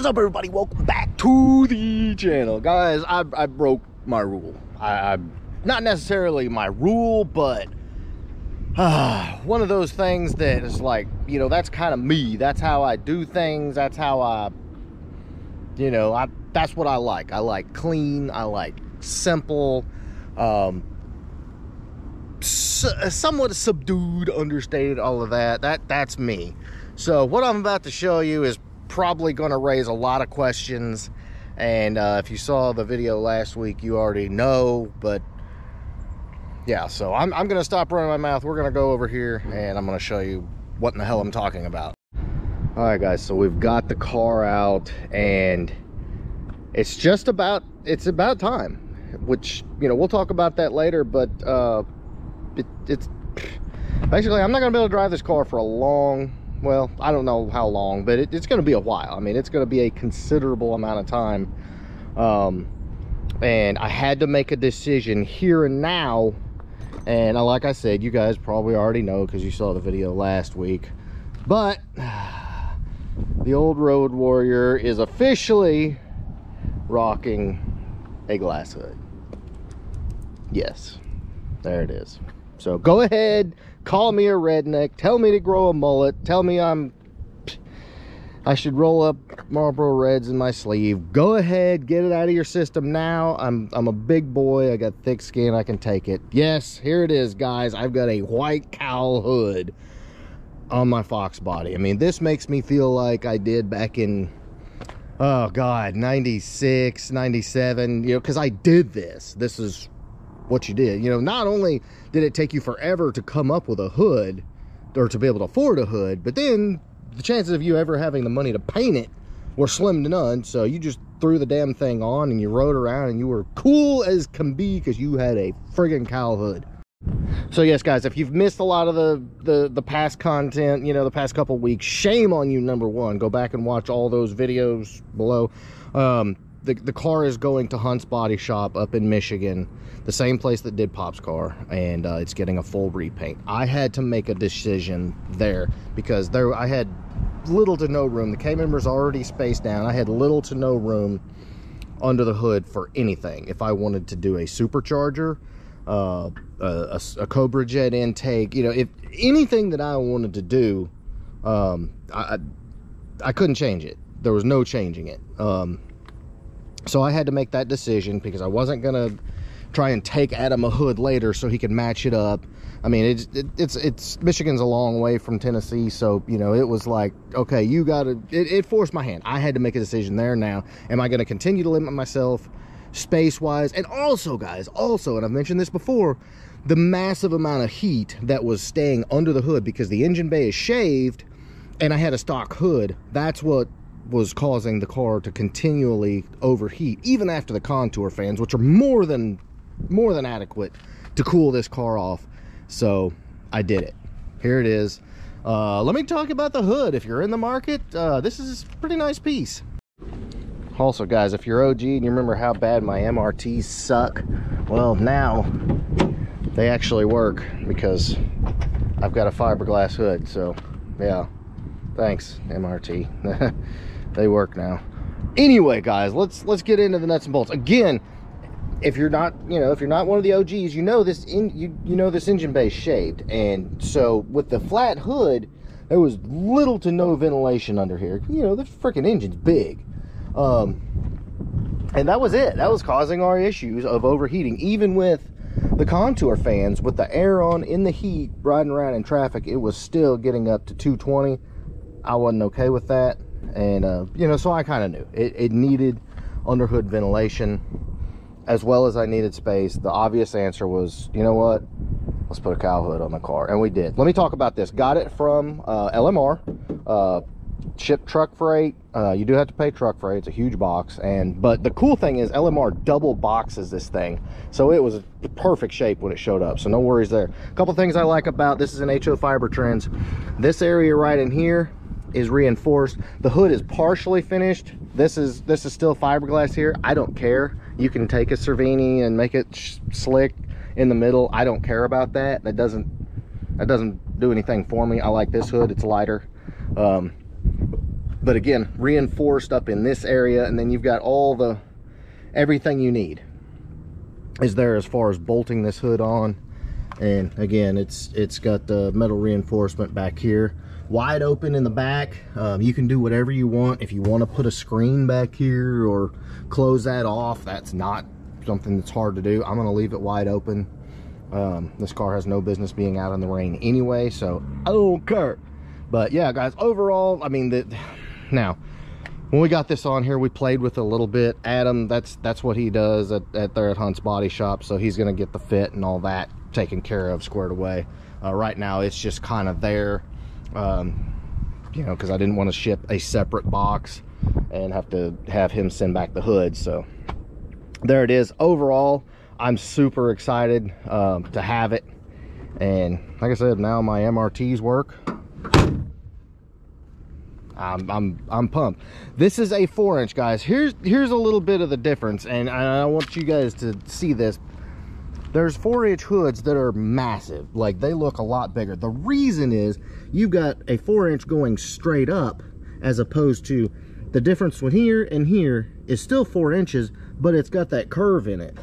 up, everybody? Welcome back to the channel. Guys, I broke my rule. I not necessarily my rule, but one of those things that is like, you know, that's kind of me. That's how I do things. That's how I, you know, that's what I like. I like clean. I like simple, somewhat subdued, understated, all of that. That's me. So what I'm about to show you is probably going to raise a lot of questions, and if you saw the video last week, you already know. But yeah, so I'm going to stop running my mouth. We're going to go over here and I'm going to show you what in the hell I'm talking about. All right, guys, so we've got the car out and it's about time, which, you know, we'll talk about that later. But it's basically, I'm not going to be able to drive this car for a long, well, I don't know how long, but it's going to be a while. I mean, it's going to be a considerable amount of time. And I had to make a decision here and now. And like I said, you guys probably already know because you saw the video last week. But the old Road Warrior is officially rocking a glass hood. Yes, there it is. So go ahead, call me a redneck, tell me to grow a mullet, tell me I should roll up Marlboro Reds in my sleeve. Go ahead, get it out of your system now. I'm a big boy, I got thick skin, I can take it. Yes, here it is, guys. I've got a white cowl hood on my Fox body. I mean, this makes me feel like I did back in, oh God, 96, 97, you know, because I did this. This is what you did. You know, not only did it take you forever to come up with a hood or to be able to afford a hood, but then the chances of you ever having the money to paint it were slim to none. So you just threw the damn thing on and you rode around and you were cool as can be because you had a friggin' cowl hood. So yes, guys, if you've missed a lot of the past content, you know, the past couple weeks, shame on you. Number one, go back and watch all those videos below. The car is going to Hunt's Body Shop up in Michigan, the same place that did Pop's car, and it's getting a full repaint. I had to make a decision there because I had little to no room. The K-member's already spaced down. I had little to no room under the hood for anything. If I wanted to do a supercharger, a Cobra Jet intake, you know, if anything that I wanted to do, I couldn't change it. There was no changing it. So I had to make that decision because I wasn't gonna try and take Adam a hood later so he could match it up. I mean, it's Michigan's a long way from Tennessee, so you know, it was like, okay, you gotta, it forced my hand. I had to make a decision there now. Am I gonna continue to limit myself space wise? And also, guys, and I've mentioned this before, the massive amount of heat that was staying under the hood because the engine bay is shaved and I had a stock hood. That's what was causing the car to continually overheat, even after the contour fans, which are more than adequate to cool this car off. So I did it. Here it is. Let me talk about the hood. If you're in the market, this is a pretty nice piece. Also, guys, if you're OG and you remember how bad my MRTs suck, well, now they actually work because I've got a fiberglass hood. So yeah, thanks MRT. They work now. Anyway, guys, let's get into the nuts and bolts. Again, if you're not, you know, if you're not one of the OGs, you know this you know this engine bay is shaved, and so with the flat hood, there was little to no ventilation under here. You know, the freaking engine's big, and that was it. That was causing our issues of overheating, even with the contour fans, with the air on in the heat, riding around in traffic. It was still getting up to 220. I wasn't okay with that. And you know, so I kind of knew it needed underhood ventilation as well as I needed space. The obvious answer was, you know what, let's put a cowl hood on the car, and we did. Let me talk about this. Got it from LMR, shipped truck freight. You do have to pay truck freight. It's a huge box, but the cool thing is LMR double boxes this thing, so it was a perfect shape when it showed up, so no worries there. A couple things I like about this is an HO Fiber Trends. This area right in here is reinforced. The hood is partially finished. This is still fiberglass here. I don't care. You can take a Cervini and make it slick in the middle. I don't care about that. That doesn't do anything for me. I like this hood. It's lighter. The But again, reinforced up in this area, and then you've got everything you need is there as far as bolting this hood on. And again, it's got the metal reinforcement back here, wide open in the back. You can do whatever you want. If you want to put a screen back here or close that off, that's not something that's hard to do. I'm going to leave it wide open. This car has no business being out in the rain anyway, so I don't care. But yeah, guys, overall, I mean, now when we got this on here, we played with it a little bit. Adam, that's what he does at Hunt's Body Shop, so he's going to get the fit and all that taken care of, squared away. Right now it's just kind of there, you know, because I didn't want to ship a separate box and have to have him send back the hood. So there it is. Overall, I'm super excited to have it, and like I said, now my MRTs work. I'm pumped. This is a 4-inch, guys. Here's a little bit of the difference, and I want you guys to see this. There's 4-inch hoods that are massive, like they look a lot bigger. The reason is you've got a 4-inch going straight up, as opposed to the difference between here and here is still 4 inches, but it's got that curve in it,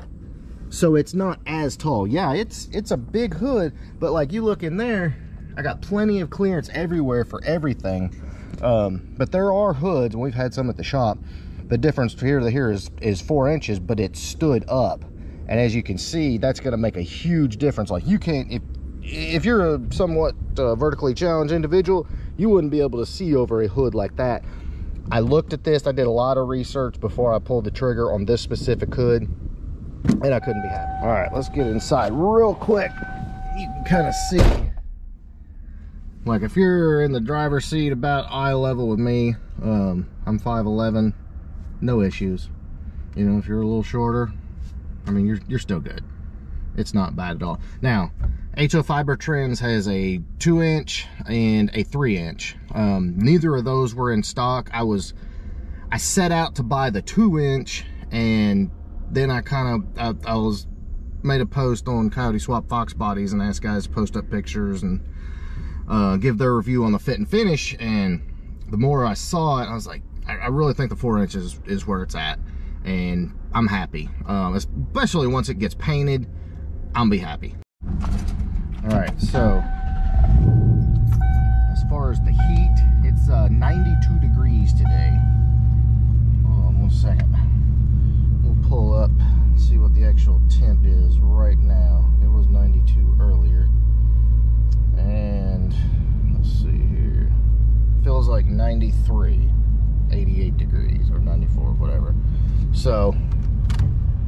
so it's not as tall. Yeah, it's a big hood, but like you look in there, I got plenty of clearance everywhere for everything. But there are hoods, and we've had some at the shop. The difference here to here is 4 inches, but it stood up. And as you can see, that's going to make a huge difference. Like, you can't, if you're a somewhat vertically challenged individual, you wouldn't be able to see over a hood like that. I looked at this. I did a lot of research before I pulled the trigger on this specific hood, and I couldn't be happy. All right, let's get inside real quick. You can kind of see. Like, if you're in the driver's seat about eye level with me, I'm 5'11", no issues. You know, if you're a little shorter, I mean, you're still good. It's not bad at all. Now, HO Fiber Trends has a 2-inch and a 3-inch. Neither of those were in stock. I set out to buy the 2-inch, and then I was made a post on Coyote Swap Fox Bodies and asked guys to post up pictures and give their review on the fit and finish. And the more I saw it, I was like, I really think the 4 inches is where it's at, and I'm happy. Especially once it gets painted, I'll be happy. All right, so as far as the heat, it's 92 degrees today. Hold on 1 second. We'll pull up and see what the actual temp is right now. It was 92 earlier. And let's see here, feels like 93, 88 degrees or 94, whatever. So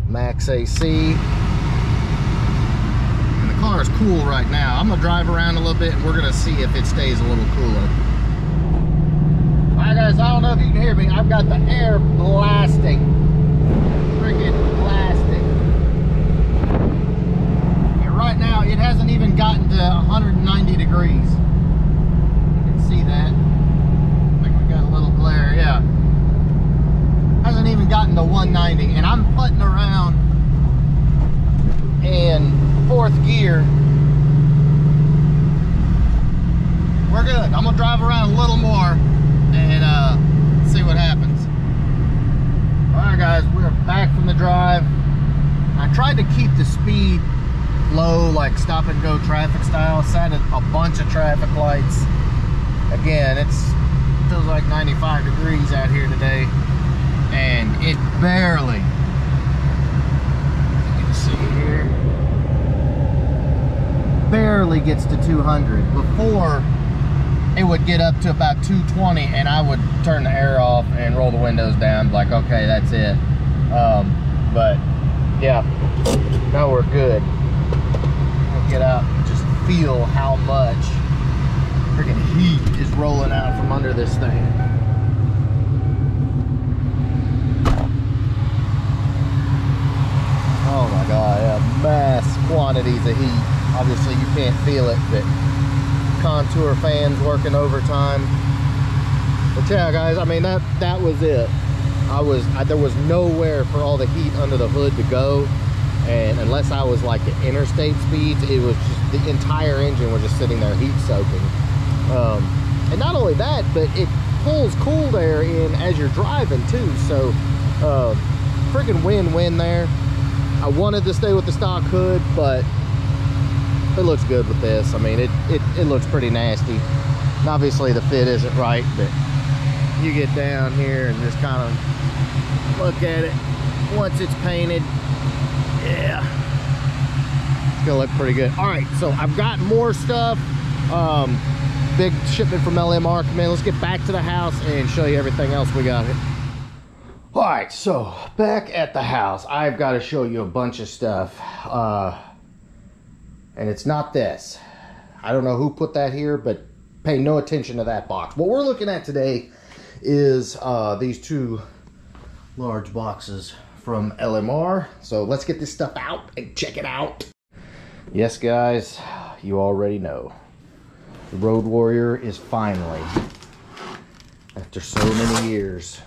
max AC, and the car is cool right now. I'm gonna drive around a little bit and we're gonna see if it stays a little cooler. All right, guys, I don't know if you can hear me. I've got the air blasting, freaking blasting. Right now, it hasn't even gotten to 190 degrees. You can see that. I think we got a little glare, yeah. Hasn't even gotten to 190, and I'm putting around in 4th gear. We're good. I'm gonna drive around a little more and see what happens. All right, guys, we're back from the drive. I tried to keep the speed low, like stop and go traffic style. Sat at a bunch of traffic lights. Again, it feels like 95 degrees out here today, and it barely, you can see here, barely gets to 200. Before, it would get up to about 220, and I would turn the air off and roll the windows down, like, okay, that's it. But yeah, now we're good. Get out and just feel how much freaking heat is rolling out from under this thing. Oh my god, yeah, mass quantities of heat. Obviously you can't feel it, but contour fans working overtime. But yeah, guys, I mean, that was it. There was nowhere for all the heat under the hood to go. And unless I was like at interstate speeds, it was just the entire engine was just sitting there heat soaking. And not only that, but it pulls cooled air in as you're driving too, so freaking win-win there. I wanted to stay with the stock hood, but it looks good with this. I mean, it looks pretty nasty. And obviously the fit isn't right, but you get down here and just kind of look at it once it's painted. Yeah, it's gonna look pretty good. All right, so I've got more stuff. Big shipment from LMR. Come in, let's get back to the house and show you everything else we got. All right, so back at the house, I've got to show you a bunch of stuff, and it's not this. I don't know who put that here, but pay no attention to that box. What we're looking at today is these two large boxes from LMR. So let's get this stuff out and check it out. Yes, guys, you already know. The Road Warrior is finally, after so many years,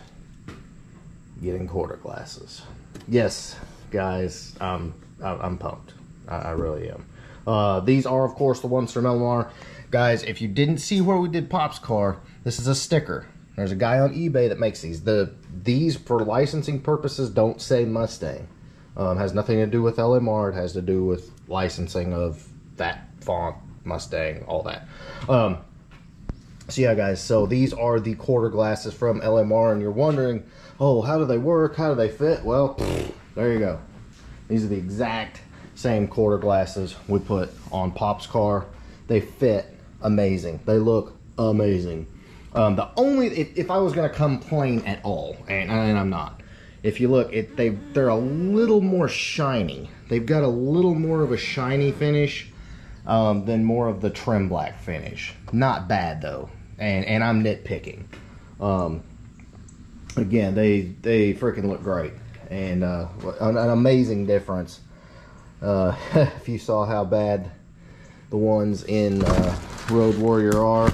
getting quarter glasses. Yes, guys, I'm pumped. I really am. These are, of course, the ones from LMR. Guys, if you didn't see where we did Pop's car, this is a sticker. There's a guy on eBay that makes these. These, for licensing purposes, don't say Mustang. Has nothing to do with LMR. It has to do with licensing of that font, Mustang, all that. So yeah, guys, so these are the quarter glasses from LMR, and you're wondering, oh, how do they work? How do they fit? Well, there you go. These are the exact same quarter glasses we put on Pop's car. They fit amazing. They look amazing. The only, if I was going to complain at all, and I'm not, if you look, they're a little more shiny. They've got a little more of a shiny finish than more of the trim black finish. Not bad though, and I'm nitpicking. Again, they freaking look great, and an amazing difference. If you saw how bad the ones in Road Warrior are,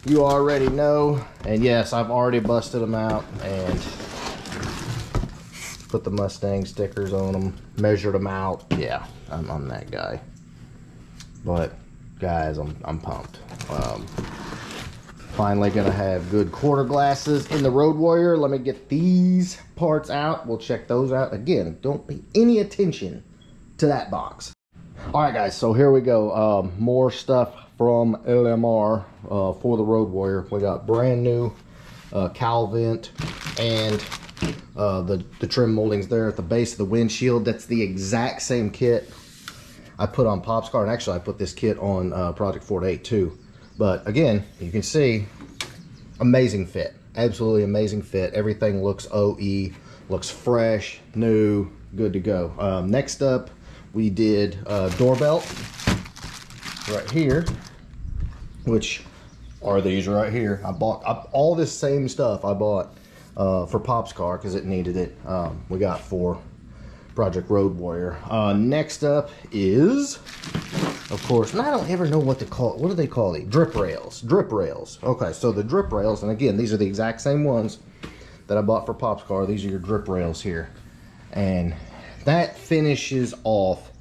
you already know. And yes, I've already busted them out and put the Mustang stickers on them, measured them out. Yeah, I'm that guy. But guys, I'm pumped. Finally gonna have good quarter glasses in the Road Warrior. Let me get these parts out. We'll check those out. Again, don't pay any attention to that box. All right, guys, so here we go. More stuff from LMR for the Road Warrior. We got brand new cowl vent and the trim moldings there at the base of the windshield. That's the exact same kit I put on Pop's car, and actually I put this kit on Project 48 too. But again, you can see, amazing fit, absolutely amazing fit. Everything looks OE, looks fresh, new, good to go. Next up, we did door belt right here, which are these right here. I bought all this same stuff I bought for Pop's car because it needed it. We got for Project Road Warrior. Next up is, of course, and I don't ever know what to call it. What do they call these? Drip rails. Drip rails. Okay, so the drip rails, and again, these are the exact same ones that I bought for Pop's car. These are your drip rails here. And that finishes off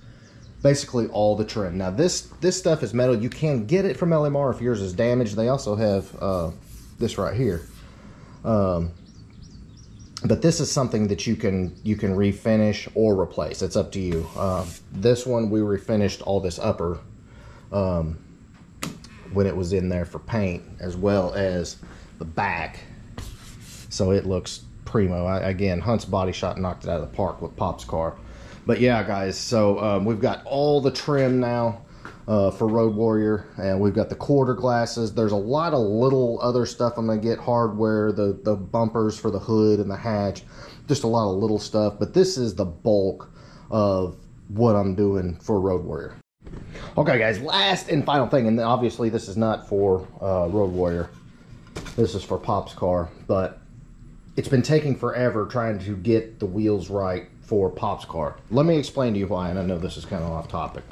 basically all the trim. Now this stuff is metal. You can get it from LMR if yours is damaged. They also have this right here. But this is something that you can refinish or replace. It's up to you. This one we refinished all this upper when it was in there for paint, as well as the back. So it looks primo. Again, Hunt's Body Shop knocked it out of the park with Pop's car. But yeah, guys, so we've got all the trim now for Road Warrior, and we've got the quarter glasses. There's a lot of little other stuff I'm gonna get, hardware, the bumpers for the hood and the hatch, just a lot of little stuff. But this is the bulk of what I'm doing for Road Warrior. Okay, guys, last and final thing, and obviously this is not for Road Warrior. This is for Pop's car, but it's been taking forever trying to get the wheels right for Pop's car. Let me explain to you why, and I know this is kind of off topic.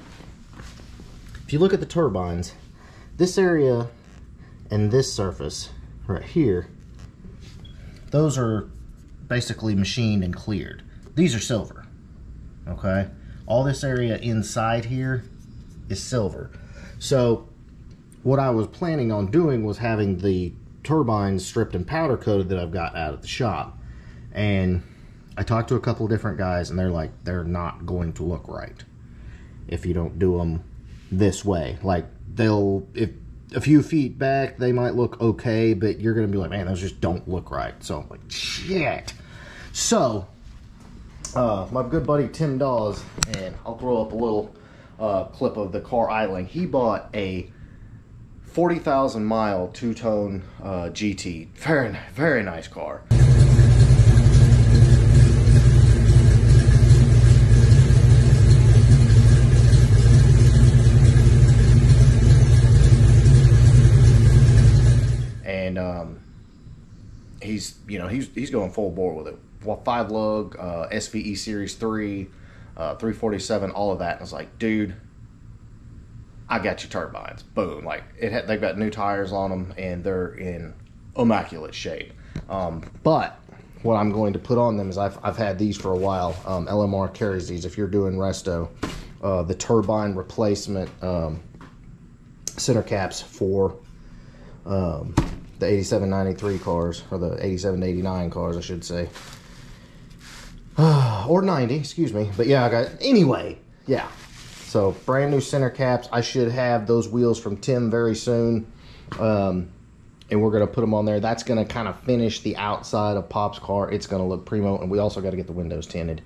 If you look at the turbines, this area and this surface right here, those are basically machined and cleared. These are silver, okay? All this area inside here is silver. So what I was planning on doing was having the turbines stripped and powder coated that I've got out at the shop. And I talked to a couple of different guys, and they're like, they're not going to look right if you don't do them this way. Like, if a few feet back, they might look okay, but you're going to be like, man, those just don't look right. So I'm like, shit. So, my good buddy Tim Dawes, and I'll throw up a little clip of the car idling. He bought a 40,000 mile two-tone GT. Very, very nice car. And he's going full bore with it. 5-lug, SVE Series 3, 347, all of that. And I was like, dude, I got your turbines. Boom. Like, they've got new tires on them, and they're in immaculate shape. But what I'm going to put on them is I've had these for a while. LMR carries these if you're doing resto. The turbine replacement center caps for the 87-93 cars, or the 87-89 cars, I should say. Or 90, excuse me. But yeah, I got, anyway, yeah. So, brand new center caps. I should have those wheels from Tim very soon. And we're going to put them on there. That's going to kind of finish the outside of Pop's car. It's going to look primo. And we also got to get the windows tinted.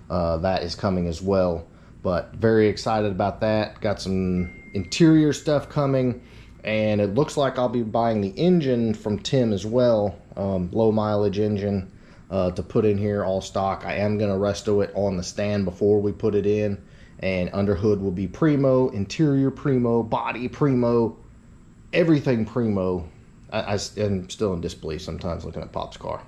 That is coming as well. But very excited about that. Got some interior stuff coming. And it looks like I'll be buying the engine from Tim as well. Low mileage engine to put in here, all stock. I am going to resto it on the stand before we put it in. And under hood will be primo, interior primo, body primo, everything primo. I'm still in disbelief sometimes looking at Pop's car.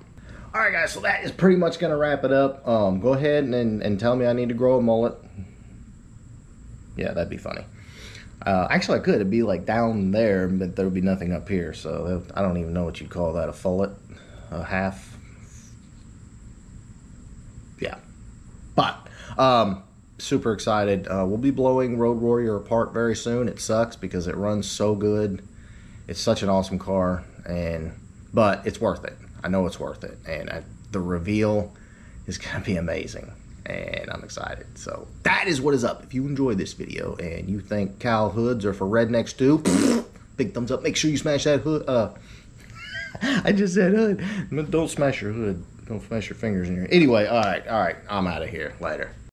All right, guys, so that is pretty much going to wrap it up. Go ahead and tell me I need to grow a mullet. Yeah, that'd be funny. Actually, I could. It'd be like down there, but there would be nothing up here. So I don't even know what you'd call that, a fullet, a half. Yeah. But super excited. We'll be blowing Road Warrior apart very soon. It sucks because it runs so good. It's such an awesome car, but it's worth it. I know it's worth it, and the reveal is gonna be amazing, and I'm excited. So that is what is up. If you enjoyed this video and you think cowl hoods are for rednecks too, big thumbs up. Make sure you smash that hood. I just said hood. Don't smash your hood. Don't smash your fingers in your. Anyway, all right. I'm out of here. Later.